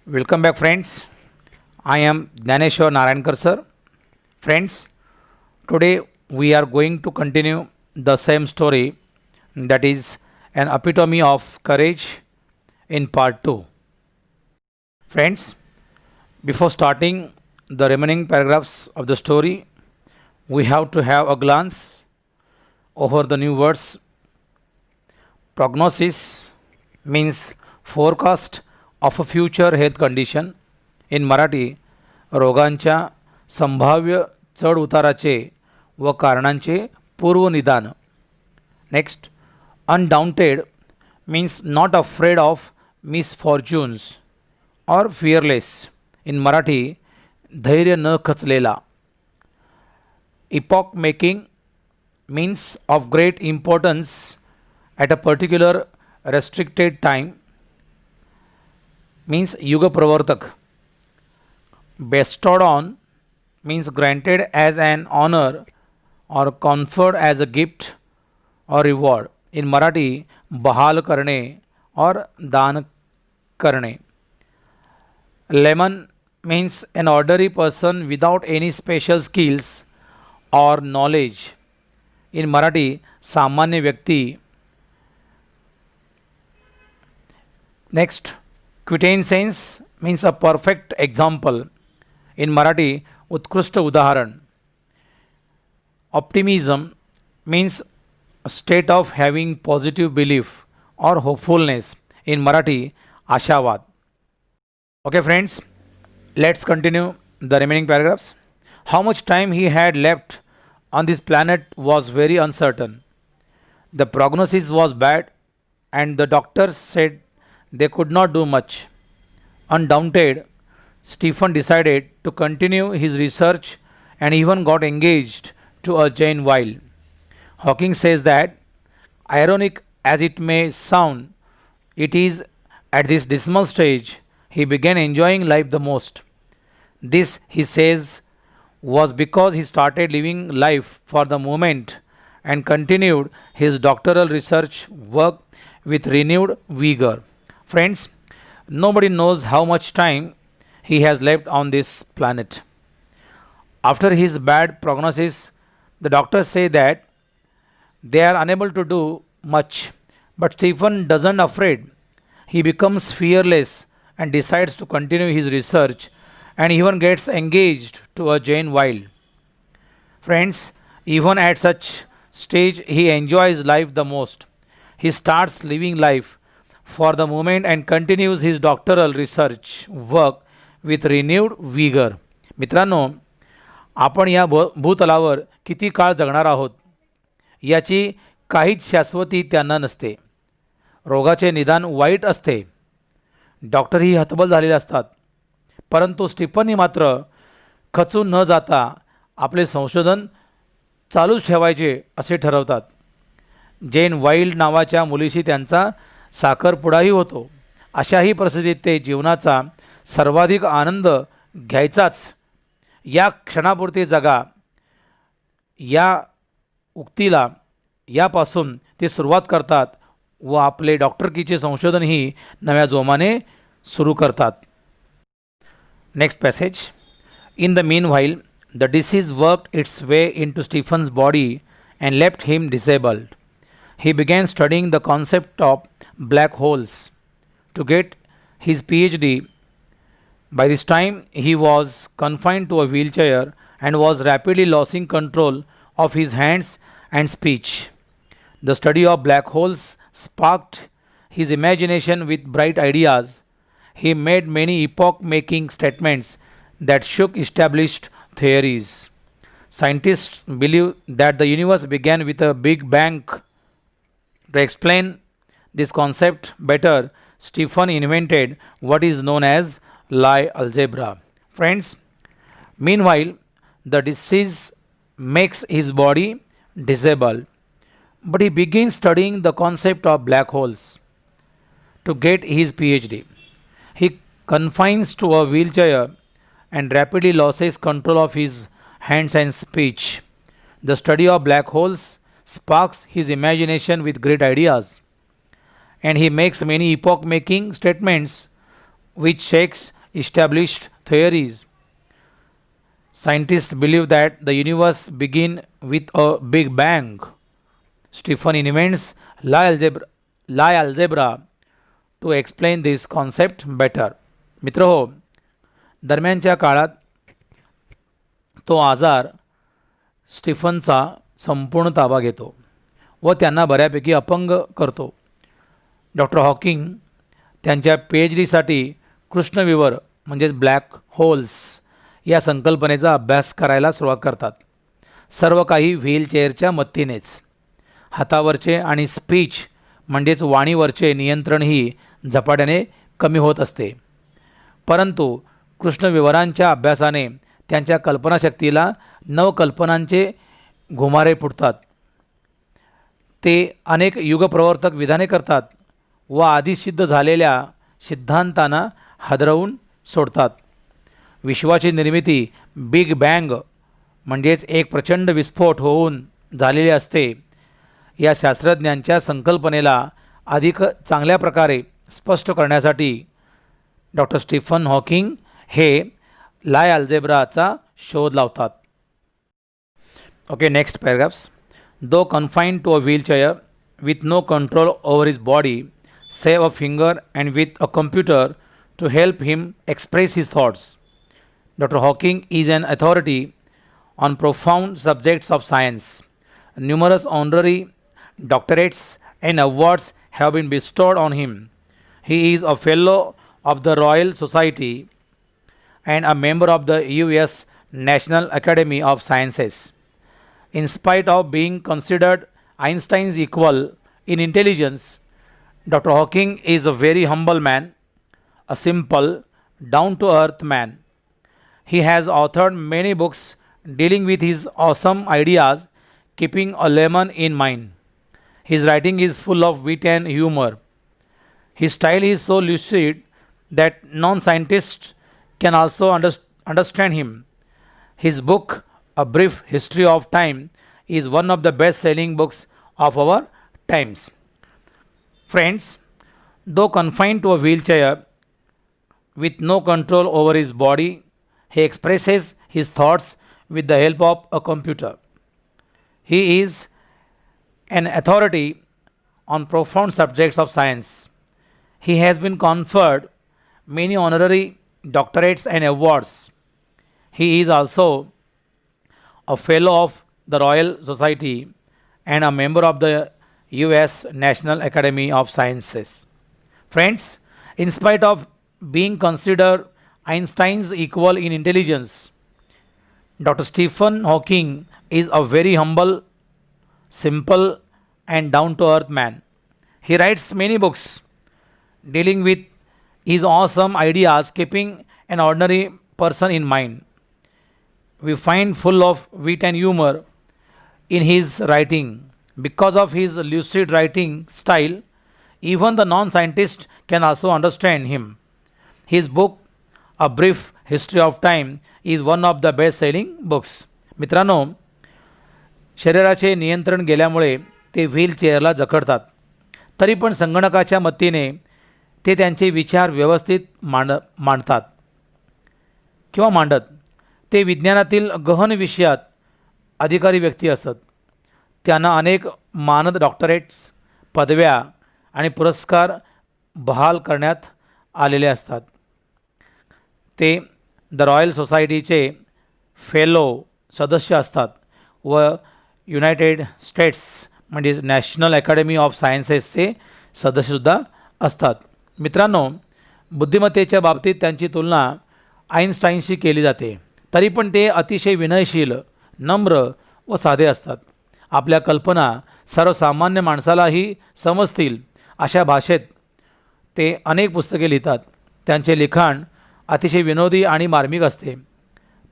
Welcome back, friends. I am Dhaneshwar Narayankar, sir. Friends, today we are going to continue the same story, that is an epitome of courage in part 2. Friends, before starting the remaining paragraphs of the story, we have to have a glance over the new words. Prognosis means forecast of a future health condition. In Marathi रोगांच्या संभाव्य चढ उताराचे व कारणांचे पूर्वनिदान. Next, undaunted means not afraid of misfortunes और fearless. In Marathi धैर्य न खचलेला. Epoch making means of great importance at a particular restricted time, means युग प्रवर्तक. bestowed on means granted as an honor or conferred as a gift or reward. in Marathi बहाल करणे और दान करणे. lemon means an ordinary person without any special skills or knowledge. in Marathi सामान्य व्यक्ती. Next, quintessence means a perfect example. In Marathi उत्कृष्ट उदाहरण. Optimism means state of having positive belief और होपफुलनेस. इन मराठी आशावाद. Okay friends, let's continue the remaining paragraphs. How much time he had left on this planet was very uncertain. The prognosis was bad, and the doctors said they could not do much. Undaunted, Stephen decided to continue his research and even got engaged to a Jane Weil. Hawking says that, ironic as it may sound, it is at this dismal stage he began enjoying life the most. This, he says, was because he started living life for the moment and continued his doctoral research work with renewed vigor. Friends, nobody knows how much time he has left on this planet. After his bad prognosis, the doctors say that they are unable to do much, but Stephen doesn't afraid. He becomes fearless and decides to continue his research and even gets engaged to a Jane Weil. Friends, even at such stage he enjoys life the most. He starts living life for the moment and continues his doctoral research work with renewed vigor. मित्रांनो, आपण या भूतलावर किती काळ जगणार आहोत याची काहीच शाश्वती त्यांना नसते. रोगाचे निदान वाईट असते. डॉक्टरही हतबल झालेले असतात. परंतु स्टीफननी मात्र खचून न जाता आपले संशोधन चालूच ठेवायचे असे ठरवतात. जेन वाइल्ड नावाच्या मुलीशी त्यांचा साखरपुडाही होतो. अशाही परिस्थितीत ते जीवनाचा सर्वाधिक आनंद घ्यायचाच, या क्षणापुरती जगा, या उक्तीला यापासून ते सुरुवात करतात व आपले डॉक्टरकीचे संशोधनही नव्या जोमाने सुरू करतात. Next passage. In the meanwhile, the disease worked its way into Stephen's body and left him disabled. He began studying the concept of black holes to get his PhD. By this time, he was confined to a wheelchair and was rapidly losing control of his hands and speech. The study of black holes sparked his imagination with bright ideas. He made many epoch-making statements that shook established theories. Scientists believe that the universe began with a big bang. To explain this concept better, Stephen invented what is known as Lie algebra. Friends, meanwhile, the disease makes his body disabled, but he begins studying the concept of black holes to get his PhD. He confines to a wheelchair and rapidly loses control of his hands and speech. The study of black holes sparks his imagination with great ideas, and he makes many epoch making statements which shakes established theories. Scientists believe that the universe began with a big bang. Stephen invents Lie algebra to explain this concept better. मित्र हो, दरम्यानच्या काळात तो आजार स्टीफनचा संपूर्ण ताबा घेतो व त्यांना बऱ्यापैकी अपंग करतो. डॉक्टर हॉकिंग त्यांच्या PhDसाठी कृष्णविवर म्हणजेच ब्लॅक होल्स या संकल्पनेचा अभ्यास करायला सुरुवात करतात. सर्व काही व्हीलचेअरच्या मदतीनेच. हातावरचे आणि स्पीच म्हणजेच वाणीवरचे नियंत्रणही झपाट्याने कमी होत असते. परंतु कृष्णविवरांच्या अभ्यासाने त्यांच्या कल्पनाशक्तीला नवकल्पनांचे घुमारे फुटतात. ते अनेक युगप्रवर्तक विधाने करतात व आधी सिद्ध झालेल्या सिद्धांतांना हादरवून सोडतात. विश्वाची निर्मिती बिग बँग म्हणजेच एक प्रचंड विस्फोट होऊन झालेली असते. या शास्त्रज्ञांच्या संकल्पनेला अधिक चांगल्या प्रकारे स्पष्ट करण्यासाठी डॉक्टर स्टीफन हॉकिंग हे लाय अल्जेब्राचा शोध लावतात. Okay, next paragraphs. Though confined to a wheelchair with no control over his body, save a finger, and with a computer to help him express his thoughts. Dr. Hawking is an authority on profound subjects of science. Numerous honorary doctorates and awards have been bestowed on him. He is a fellow of the Royal Society and a member of the US National Academy of Sciences. In spite of being considered Einstein's equal in intelligence, Dr. Hawking is a very humble man, a simple, down to earth man. He has authored many books dealing with his awesome ideas, keeping a layman in mind. His writing is full of wit and humor. His style is so lucid that non scientists can also understand him. His book, A Brief History of Time, is one of the best selling books of our times. Friends, though confined to a wheelchair with no control over his body, he expresses his thoughts with the help of a computer. He is an authority on profound subjects of science. He has been conferred many honorary doctorates and awards. He is also a fellow of the Royal Society and a member of the US National Academy of Sciences. Friends, in spite of being considered Einstein's equal in intelligence, Dr. Stephen Hawking is a very humble, simple, and down to earth man. He writes many books dealing with his awesome ideas, keeping an ordinary person in mind. We find full of wit and humor in his writing. Because of his lucid writing style, even the non-scientist can also understand him. His book, A Brief History of Time, is one of the best-selling books. मित्रांनो, शरीराचे नियंत्रण गेल्यामुळे ते व्हीलचेअरला जखडतात. तरी पण संगणकाच्या मदतीने ते त्यांचे विचार व्यवस्थित मांडतात. ते विज्ञानातील गहन विषयात अधिकारी व्यक्ती असत. त्यांना अनेक मानद डॉक्टरेट्स, पदव्या आणि पुरस्कार बहाल करण्यात आलेले असतात. ते द रॉयल सोसायटीचे फेलो सदस्य असतात व युनायटेड स्टेट्स म्हणजे नॅशनल अकॅडमी ऑफ सायन्सेसचे सदस्यसुद्धा असतात. मित्रांनो, बुद्धिमत्तेच्या बाबतीत त्यांची तुलना आईन्स्टाईनशी केली जाते. तरी पण ते अतिशय विनयशील, नम्र व साधे असतात. आपल्या कल्पना सर्वसामान्य माणसालाही समजतील अशा भाषेत ते अनेक पुस्तके लिहितात. त्यांचे लिखाण अतिशय विनोदी आणि मार्मिक असते.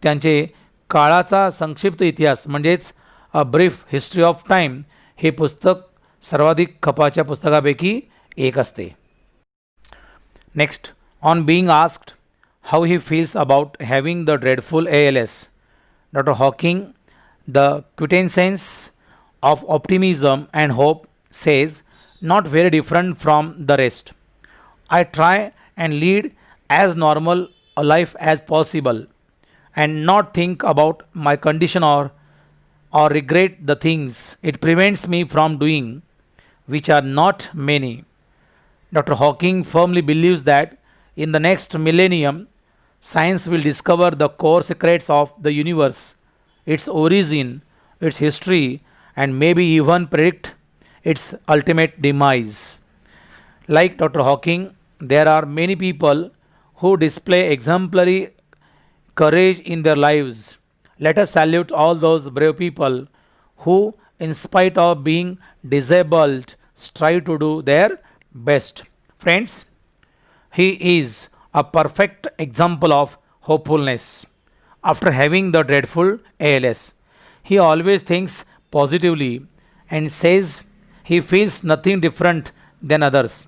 त्यांचे काळाचा संक्षिप्त इतिहास म्हणजेच a brief history of time हे पुस्तक सर्वाधिक खपाच्या पुस्तकापैकी एक असते. Next, on being asked how he feels about having the dreadful ALS, doctor Hawking, the quintessence of optimism and hope, says, not very different from the rest. I try and lead as normal a life as possible and not think about my condition or regret the things it prevents me from doing, which are not many. Dr. Hawking firmly believes that in the next millennium, science will discover the core secrets of the universe, its origin, its history, and maybe even predict its ultimate demise. Like Dr. Hawking, there are many people who display exemplary courage in their lives. Let us salute all those brave people who, in spite of being disabled, strive to do their best. Friends, he is a perfect example of hopefulness. After having the dreadful ALS, he always thinks positively and says he feels nothing different than others.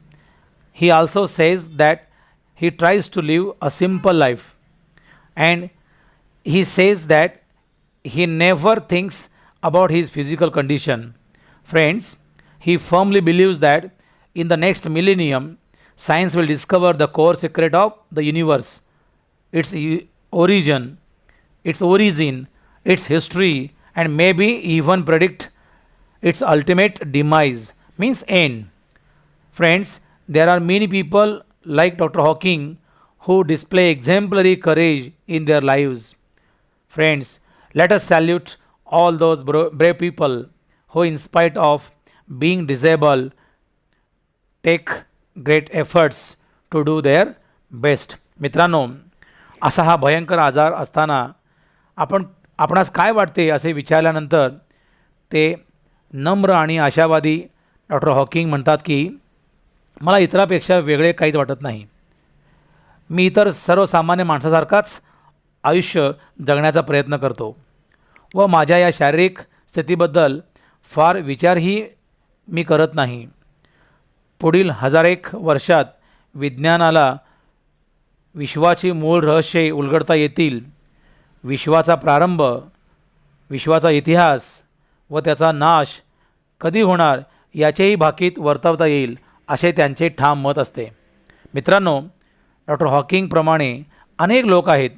He also says that he tries to live a simple life, and he says that he never thinks about his physical condition. Friends, he firmly believes that in the next millennium, science will discover the core secret of the universe, its origin, its history, and maybe even predict its ultimate demise, means end. Friends, there are many people like Dr. Hawking who display exemplary courage in their lives. Friends, let us salute all those brave people who, in spite of being disabled, take great efforts to do their best. मित्रांनो, असा हा भयंकर आजार असताना आपणास काय वाटते असे विचारल्यानंतर ते नम्र आणि आशावादी डॉक्टर हॉकिंग म्हणतात की मला इतरापेक्षा वेगळे काहीच वाटत नाही. मी इतर सर्वसामान्य माणसासारखाच आयुष्य जगण्याचा प्रयत्न करतो व माझ्या या शारीरिक स्थितीबद्दल फार विचारही मी करत नाही. पुढील हजारेक वर्षात विज्ञानाला विश्वाची मूळ रहस्ये उलगडता येतील. विश्वाचा प्रारंभ, विश्वाचा इतिहास व त्याचा नाश कधी होणार याचेही भाकीत वर्तवता येईल असे त्यांचे ठाम मत असते. मित्रांनो, डॉक्टर हॉकिंगप्रमाणे अनेक लोक आहेत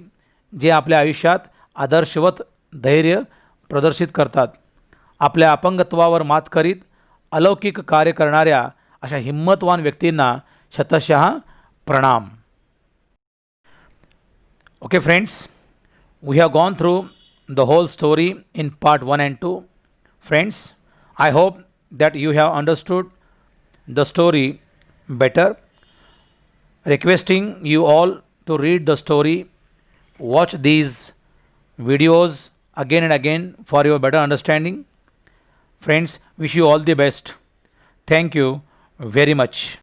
जे आपल्या आयुष्यात आदर्शवत धैर्य प्रदर्शित करतात. आपल्या अपंगत्वावर मात करीत अलौकिक कार्य करणाऱ्या अशा हिम्मतवान व्यक्तींना शतशः प्रणाम. Okay friends, we have gone through the whole story in part 1 and 2. Friends, I hope that you have understood the story better. Requesting you all to read the story, watch these videos again and again for your better understanding. Friends, wish you all the best. Thank you very much.